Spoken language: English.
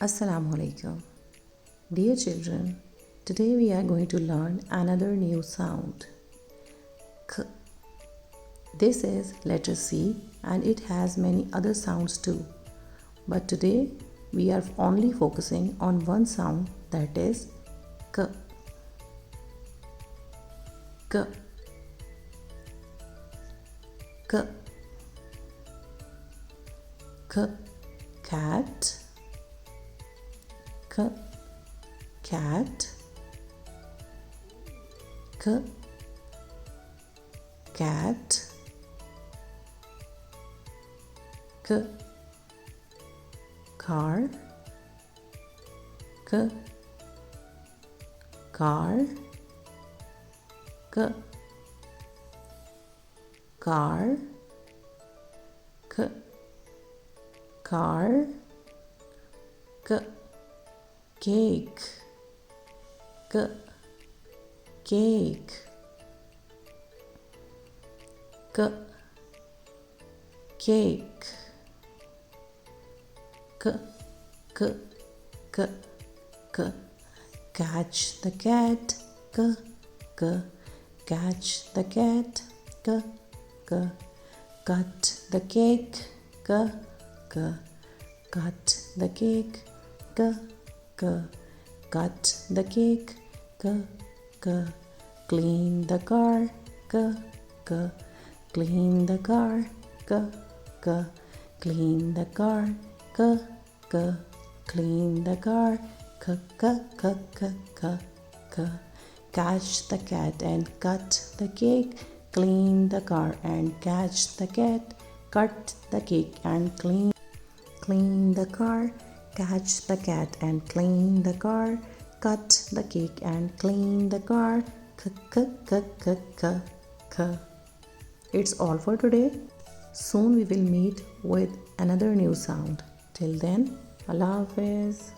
Assalamu alaikum. Dear children, today we are going to learn another new sound. K. This is letter C and it has many other sounds too. But today we are only focusing on one sound, that is K. K. K. K. Cat. K. Cat. K. Cat. K. Car. K. Car. K. Car. K. Car. K. Cake. K. Cake. K. Cake. K. K. K. K. Catch the cat. K. K. Catch the cat. K. K. Cut the cake. K. K. Cut the cake. K. K. Cut the cake. K. K. Clean the car. K. K. Clean the car. K. K. Clean the car. K. K. Clean the car. K. K. K. K. K. K. Catch the cat and cut the cake. Clean the car and catch the cat. Cut the cake and clean the car. Catch the cat and clean the car. Cut the cake and clean the car. K. K. K. K. K. K. It's all for today. Soon we will meet with another new sound. Till then, Allah Hafiz.